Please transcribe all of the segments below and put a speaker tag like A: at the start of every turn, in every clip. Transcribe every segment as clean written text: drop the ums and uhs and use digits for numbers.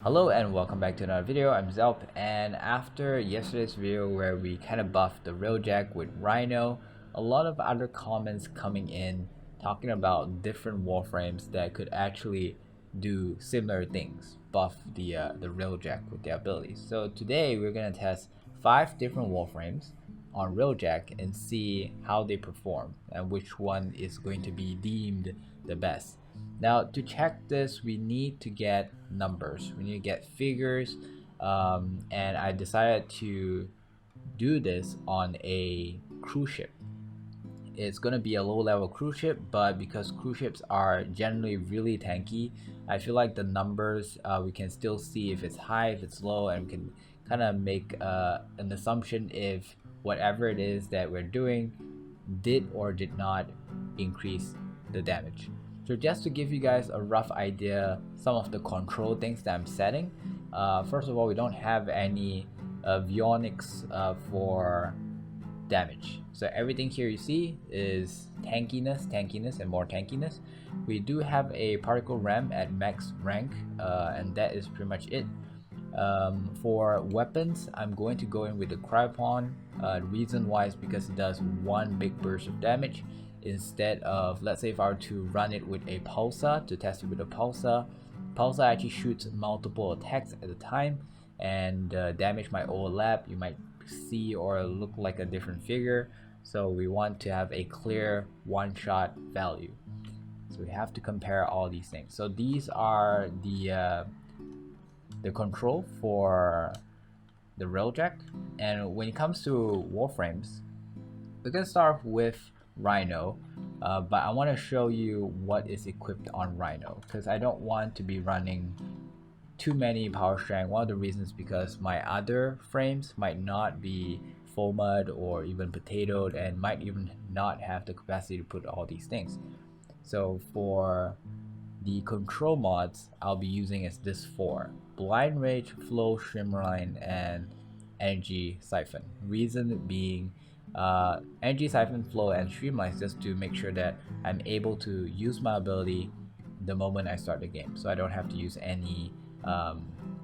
A: Hello and welcome back to another video. I'm Zelp, and after yesterday's video where we kind of buffed the railjack with Rhino, a lot of other comments coming in talking about different warframes that could actually do similar things, buff the railjack with their abilities. So today we're gonna test 5 different warframes on railjack and see how they perform and which one is going to be deemed the best. Now to check this, we need to get numbers, we need to get figures, and I decided to do this on a cruise ship. It's going to be a low level cruise ship, but because cruise ships are generally really tanky, I feel like the numbers, we can still see if it's high, if it's low, and we can kind of make an assumption if whatever it is that we're doing did or did not increase the damage. So just to give you guys a rough idea, some of the control things that I'm setting. First of all, we don't have any avionics for damage. So everything here you see is tankiness, and more tankiness. We do have a particle ram at max rank, and that is pretty much it. For weapons, I'm going to go in with the cryopon. The reason why is because it does one big burst of damage instead of, let's say if I were to run it with a pulsar, to test it with a pulsar actually shoots multiple attacks at a time, and damage might overlap. You might see or look like a different figure, so we want to have a clear one-shot value. So we have to compare all these things. So these are the control for the railjack. And when it comes to warframes, we're gonna start off with Rhino, but I want to show you what is equipped on Rhino because I don't want to be running too many power strength. One of the reasons because my other frames might not be full mud or even potatoed and might even not have the capacity to put all these things. So for the control mods, I'll be using is this 4: Blind Rage, Flow, Streamline, and Energy Siphon. Reason being, Energy Siphon, Flow, and Streamline is just to make sure that I'm able to use my ability the moment I start the game, so I don't have to use any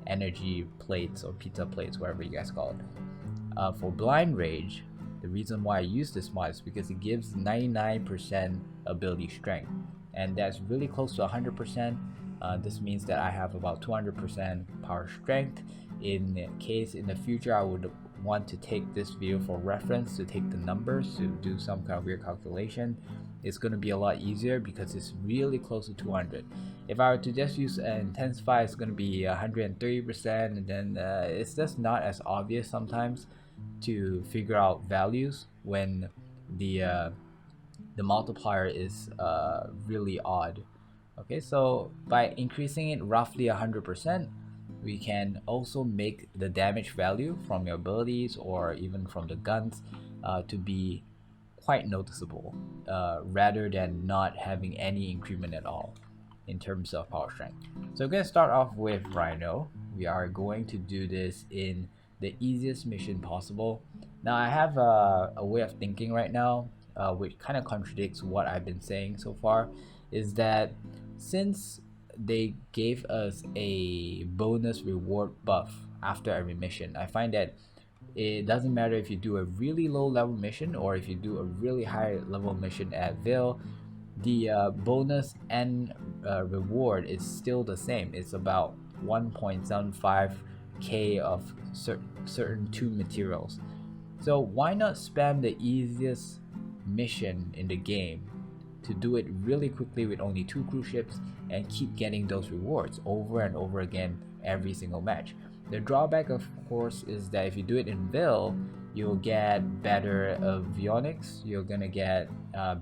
A: energy plates or pizza plates, whatever you guys call it. For Blind Rage, the reason why I use this mod is because it gives 99% ability strength, and that's really close to 100%. This means that I have about 200% power strength. In case in the future I would want to take this video for reference, to take the numbers to do some kind of weird calculation, it's going to be a lot easier because it's really close to 200. If I were to just use an intensify, it's going to be 130%, and then it's just not as obvious sometimes to figure out values when the multiplier is really odd. Okay, so by increasing it roughly 100%, we can also make the damage value from your abilities or even from the guns to be quite noticeable, rather than not having any increment at all in terms of power strength. So we're going to start off with Rhino. We are going to do this in the easiest mission possible. Now I have a way of thinking right now, which kind of contradicts what I've been saying so far, is that since they gave us a bonus reward buff after every mission, I find that it doesn't matter if you do a really low level mission or if you do a really high level mission at Ville, the bonus and reward is still the same. It's about 1.75k of certain 2 materials. So why not spam the easiest mission in the game to do it really quickly with only 2 cruise ships and keep getting those rewards over and over again every single match. The drawback, of course, is that if you do it in Ville, you'll get better avionics, you're gonna get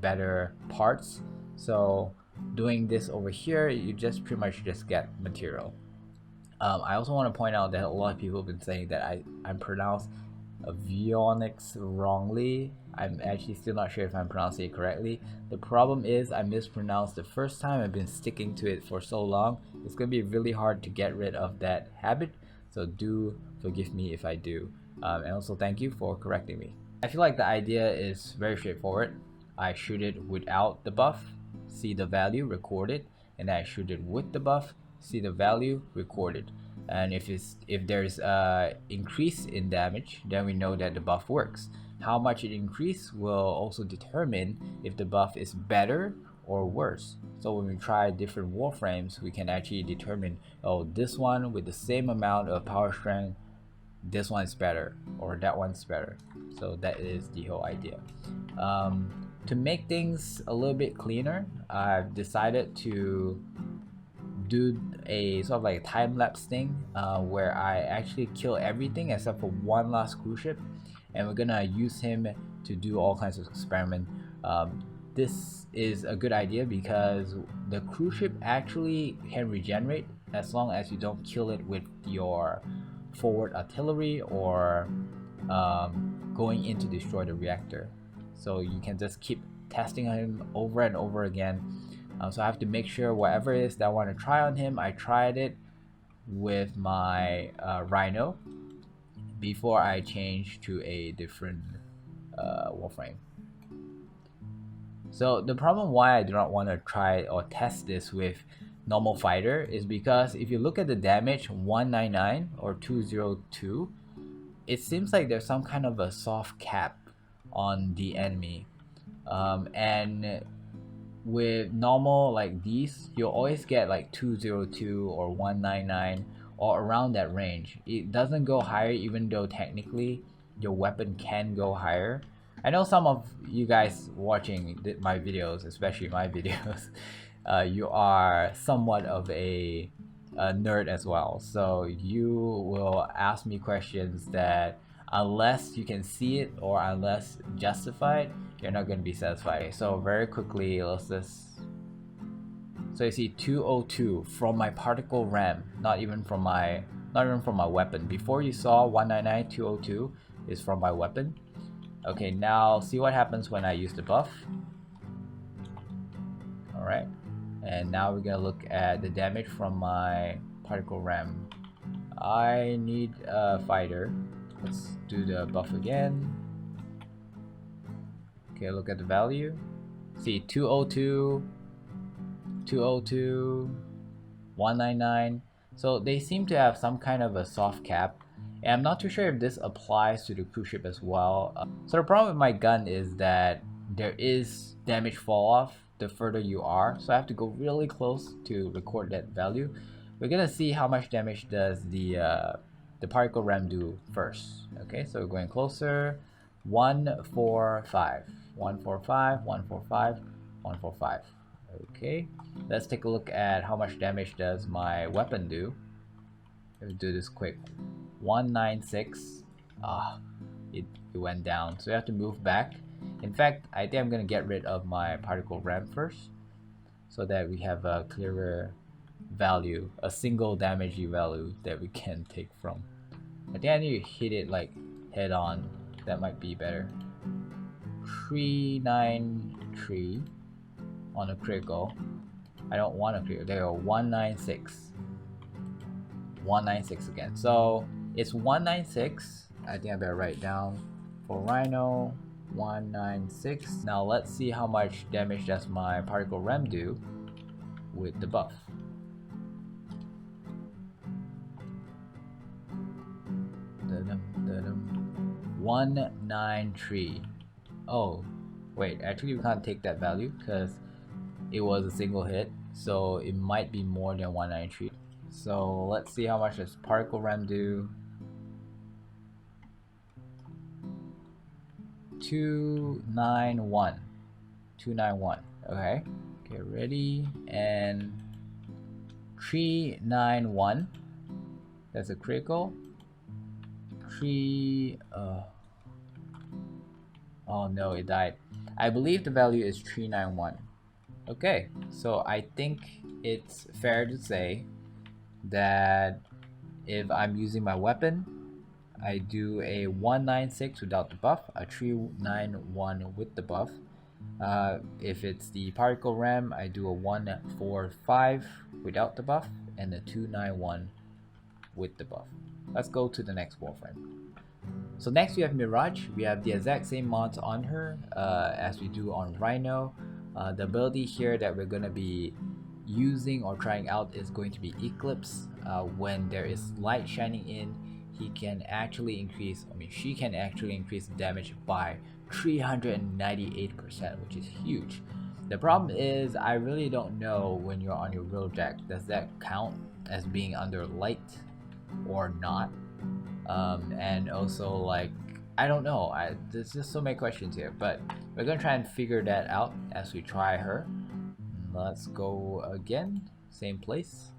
A: better parts. So doing this over here, you just pretty much just get material. I also want to point out that a lot of people have been saying that I'm pronounced avionics wrongly. I'm actually still not sure if I'm pronouncing it correctly. The problem is I mispronounced the first time. I've been sticking to it for so long. It's gonna be really hard to get rid of that habit, so do forgive me if I do, and also thank you for correcting me. I feel like the idea is very straightforward. I shoot it without the buff, see the value, record it, and I shoot it with the buff, see the value, record it. and if there's a increase in damage, then we know that the buff works. How much it increase will also determine if the buff is better or worse. So when we try different warframes, we can actually determine, oh, this one with the same amount of power strength, this one's better or that one's better. So that is the whole idea. To make things a little bit cleaner, I've decided to do a sort of like time-lapse thing where I actually kill everything except for one last cruise ship, and we're gonna use him to do all kinds of experiment. This is a good idea because the cruise ship actually can regenerate as long as you don't kill it with your forward artillery or going in to destroy the reactor. So you can just keep testing him over and over again. So I have to make sure whatever it is that I want to try on him, I tried it with my Rhino before I change to a different Warframe. So the problem why I do not want to try or test this with normal fighter is because if you look at the damage 199 or 202, it seems like there's some kind of a soft cap on the enemy, and with normal like these, you'll always get like 202 or 199 or around that range. It doesn't go higher, even though technically your weapon can go higher. I know some of you guys watching my videos, especially my videos, you are somewhat of a nerd as well, so you will ask me questions that unless you can see it or unless justified, you're not going to be satisfied. So very quickly, let's just, so you see 202 from my particle ram, not even from my weapon. Before you saw 199, 202 is from my weapon. Okay, now see what happens when I use the buff. Alright, and now we're gonna look at the damage from my particle ram. I need a fighter. Let's do the buff again. Okay, look at the value. See 202, 202, 199. So they seem to have some kind of a soft cap. And I'm not too sure if this applies to the cruise ship as well. So the problem with my gun is that there is damage fall off the further you are. So I have to go really close to record that value. We're gonna see how much damage does the particle ram do first. Okay, so we're going closer. 145, 145, 145, 145. Okay, let's take a look at how much damage does my weapon do. Let's do this quick. 196. It went down, so you have to move back. In fact, I think I'm gonna get rid of my particle ram first so that we have a clearer value, a single damage value that we can take from. I think I need to hit it like head on. That might be better. 393 on a critical. I don't want a critical. There go 196. 196 again. So it's 196. I think I better write down for Rhino 196. Now let's see how much damage does my particle ram do with the buff. 193. Oh wait, actually we can't take that value because it was a single hit, so it might be more than 193. So let's see how much does particle ram do. 291. 291. Okay, ready, and 391. That's a critical. Oh no, it died. I believe the value is 391. Okay, so I think it's fair to say that if I'm using my weapon, I do a 196 without the buff, a 391 with the buff. If it's the particle ram, I do a 145 without the buff and a 291 with the buff. Let's go to the next Warframe. So next we have Mirage. We have the exact same mods on her as we do on Rhino. The ability here that we're going to be using or trying out is going to be Eclipse. when there is light shining in, she can actually increase the damage by 398%, which is huge. The problem is I really don't know when you're on your railjack, does that count as being under light or not? And also, like, I don't know, there's just so many questions here, but we're gonna try and figure that out as we try her. Let's go again, same place.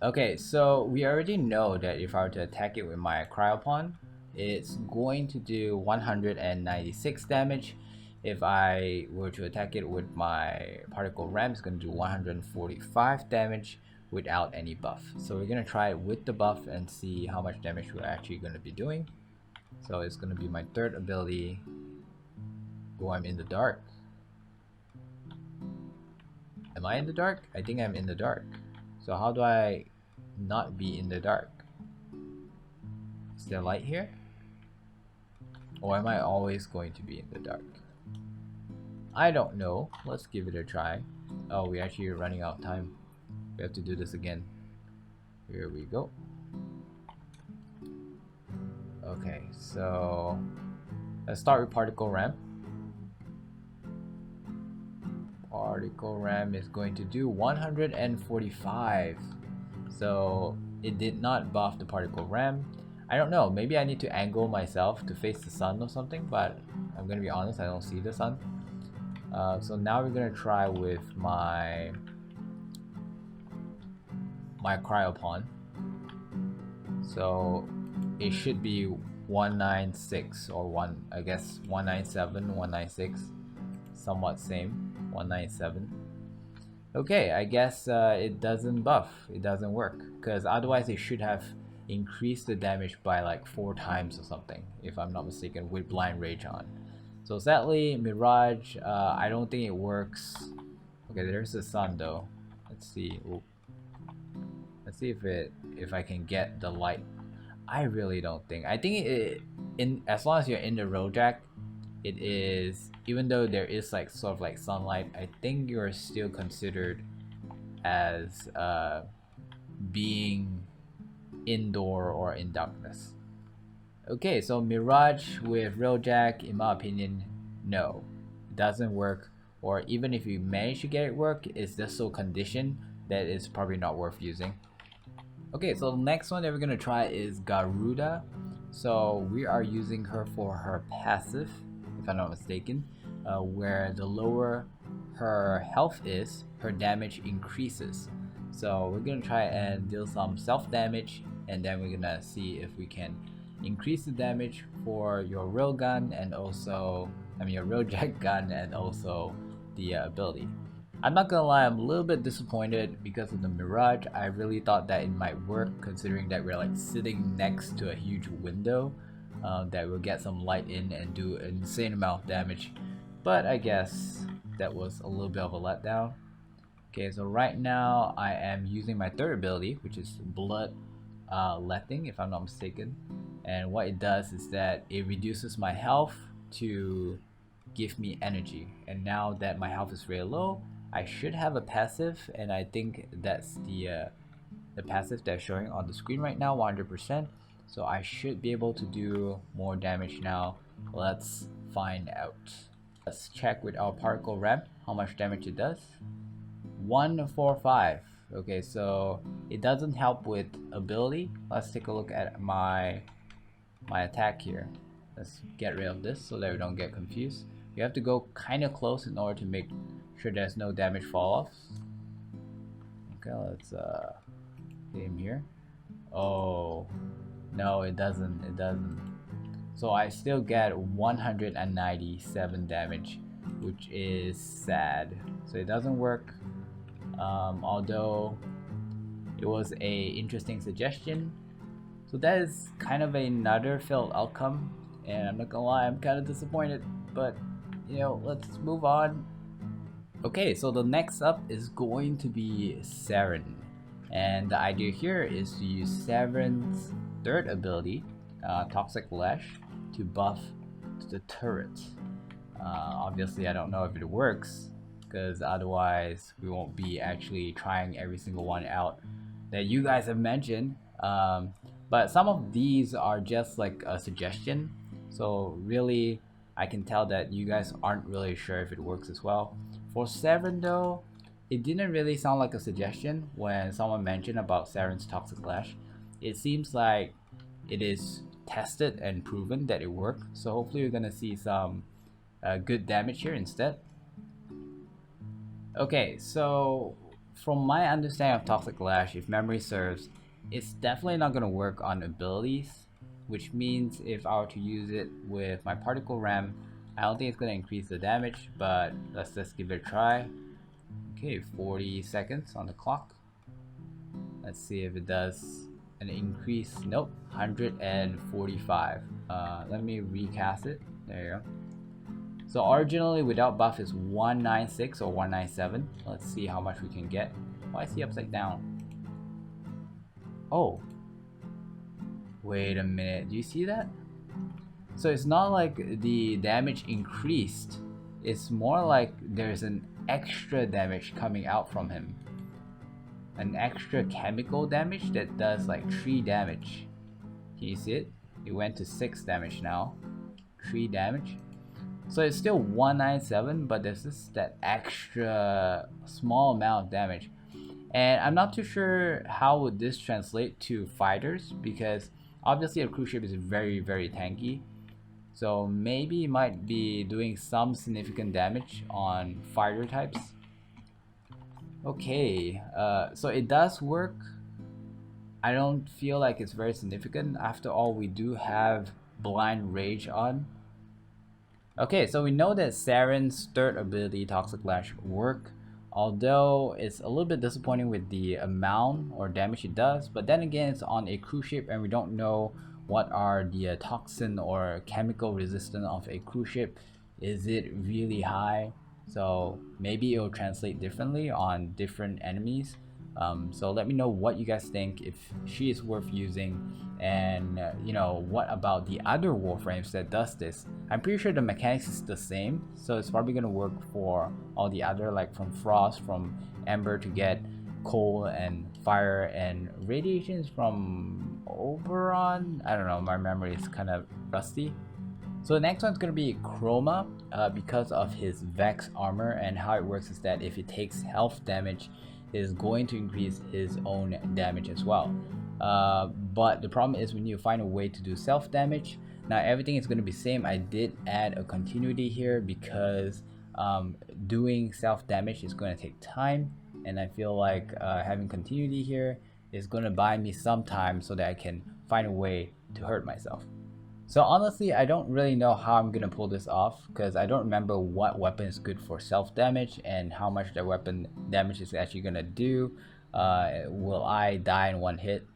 A: Okay, so we already know that if I were to attack it with my cryopon, it's going to do 196 damage. If I were to attack it with my particle ram, it's going to do 145 damage without any buff. So we're going to try it with the buff and see how much damage we're actually going to be doing. So it's going to be my third ability. Oh, I'm in the dark. Am I in the dark? I think I'm in the dark. So how do I not be in the dark? Is there light here? Or am I always going to be in the dark? I don't know. Let's give it a try. Oh, we actually are running out of time. We have to do this again. Here we go. Okay, so let's start with particle ram. Particle ram is going to do 145. So it did not buff the particle ram. I don't know, maybe I need to angle myself to face the sun or something, but I'm gonna be honest, I don't see the sun. So now we're gonna try with my cryopon. So it should be 196 or 197, 196, somewhat same. 197. Okay, I guess it doesn't buff, it doesn't work, because otherwise it should have increased the damage by like 4 times or something, if I'm not mistaken, with blind rage on. So sadly, Mirage, I don't think it works. Okay, there's the sun though. Let's see. Ooh. Let's see if I can get the light. I really don't think. I think as long as you're in the railjack, it is, even though there is like sort of like sunlight, I think you're still considered as being indoor or in darkness. Okay, so Mirage with railjack, in my opinion, no, it doesn't work. Or even if you manage to get it work, it's just so conditioned that it's probably not worth using. Okay, so the next one that we're gonna try is Garuda. So we are using her for her passive, if I'm not mistaken, where the lower her health is, her damage increases. So we're gonna try and deal some self damage, and then we're gonna see if we can increase the damage for your railgun and also, your railjack gun and also the ability. I'm not gonna lie, I'm a little bit disappointed because of the Mirage. I really thought that it might work, considering that we're like sitting next to a huge window that will get some light in and do an insane amount of damage. But I guess that was a little bit of a letdown. Okay, so right now I am using my third ability, which is blood letting, if I'm not mistaken. And what it does is that it reduces my health to give me energy. And now that my health is really low, I should have a passive, and I think that's the passive that's showing on the screen right now, 100%. So I should be able to do more damage now. Let's find out. Let's check with our particle ram how much damage it does. 145. Okay, so it doesn't help with ability. Let's take a look at my attack here. Let's get rid of this so that we don't get confused. You have to go kind of close in order to make sure there's no damage fall-offs. Okay, let's get him here. Oh no, it doesn't. So I still get 197 damage, which is sad. So it doesn't work. Although it was a interesting suggestion. So that is kind of another failed outcome, and I'm not gonna lie, I'm kind of disappointed, but let's move on. Okay, so the next up is going to be Saren, and the idea here is to use Saren's third ability, Toxic Lash, to buff the turret. Obviously I don't know if it works, because otherwise we won't be actually trying every single one out that you guys have mentioned. But some of these are just like a suggestion. So really, I can tell that you guys aren't really sure if it works as well. For Saren though, it didn't really sound like a suggestion when someone mentioned about Saren's Toxic Lash. It seems like it is tested and proven that it works. So hopefully you're gonna see some good damage here instead. Okay, so from my understanding of Toxic Lash, if memory serves, it's definitely not gonna work on abilities, which means if I were to use it with my Particle Ram, I don't think it's gonna increase the damage, but let's just give it a try. Okay, 40 seconds on the clock. Let's see if it does an increase. Nope, 145. Let me recast it. There you go. So originally without buff is 196 or 197. Let's see how much we can get. Why is he upside down? Oh. Wait a minute, do you see that? So it's not like the damage increased. It's more like there's an extra damage coming out from him. An extra chemical damage that does like 3 damage. Can you see it? It went to 6 damage now. 3 damage. So it's still 197, but there's just that extra small amount of damage. And I'm not too sure how would this translate to fighters, because obviously a cruise ship is very tanky. So maybe it might be doing some significant damage on fighter types. Okay, so it does work. I don't feel like it's very significant. After all, we do have Blind Rage on. Okay, so we know that Saren's third ability, Toxic Lash, work, although it's a little bit disappointing with the amount or damage it does. But then again, it's on a cruise ship and we don't know what are the toxin or chemical resistance of a cruise ship. Is it really high? So maybe it will translate differently on different enemies. So let me know what you guys think, if she is worth using, and you know, what about the other Warframes that does this. I'm pretty sure the mechanics is the same, so it's probably gonna work for all the other, like from Frost, from Ember to get coal and fire, and radiation is from Oberon. I don't know, my memory is kind of rusty. So the next one's going to be Chroma, because of his Vex armor, and how it works is that if it takes health damage, it is going to increase his own damage as well. But the problem is we need to find a way to do self damage. Now everything is going to be same. I did add a continuity here because doing self damage is going to take time, and I feel like having continuity here is going to buy me some time so that I can find a way to hurt myself. So honestly, I don't really know how I'm gonna pull this off, because I don't remember what weapon is good for self damage and how much that weapon damage is actually gonna do. Will I die in one hit?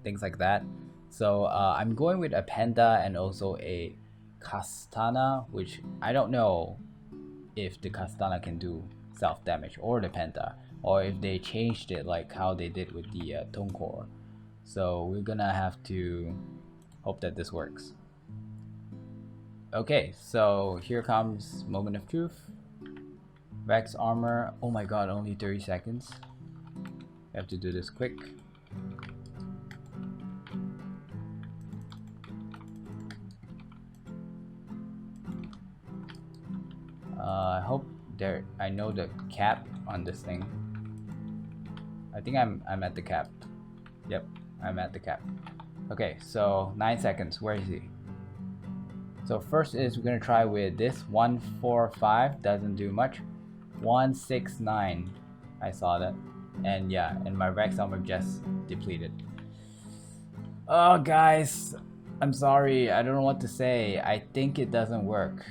A: Things like that. So I'm going with a Panda and also a Kastana, which I don't know if the Kastana can do self damage, or the Panda, or if they changed it like how they did with the Tonkor. So we're gonna have to hope that this works. Okay, so here comes moment of truth. Vex armor. Oh my god, only 30 seconds. I have to do this quick. I hope there. I know the cap on this thing. I think I'm at the cap. Yep, I'm at the cap. Okay, so 9 seconds. Where is he? So first is we're gonna try with this 145, doesn't do much. 169, I saw that, and yeah, and my Vex armor just depleted. Oh guys, I'm sorry, I don't know what to say. I think it doesn't work.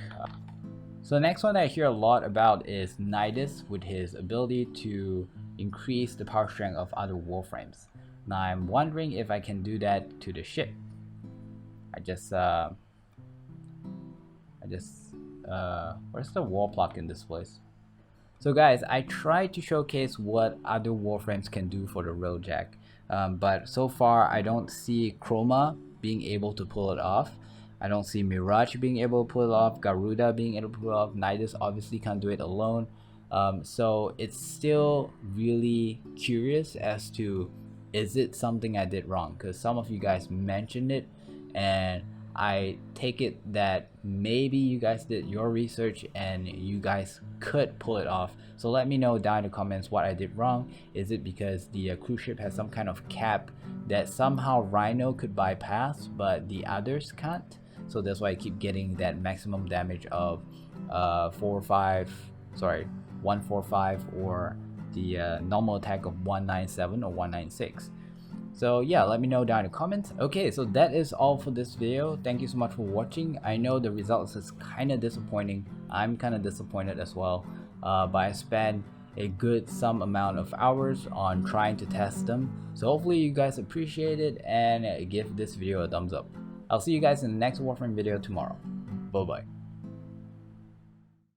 A: So the next one I hear a lot about is Nidus with his ability to increase the power strength of other Warframes. Now I'm wondering if I can do that to the ship. Where's the wall block in this place? So guys, I tried to showcase what other Warframes can do for the railjack, but so far I don't see Chroma being able to pull it off. I don't see Mirage being able to pull it off, Garuda being able to pull it off, Nidus obviously can't do it alone. So it's still really curious as to is it something I did wrong? Because some of you guys mentioned it, and I take it that maybe you guys did your research and you guys could pull it off. So let me know down in the comments what I did wrong. Is it because the cruise ship has some kind of cap that somehow Rhino could bypass but the others can't? So that's why I keep getting that maximum damage of 145, or the normal attack of 197 or 196. So yeah, let me know down in the comments. Okay, so that is all for this video. Thank you so much for watching. I know the results is kind of disappointing. I'm kind of disappointed as well, but I spent a good some amount of hours on trying to test them. So hopefully you guys appreciate it and give this video a thumbs up. I'll see you guys in the next Warframe video tomorrow. Bye bye.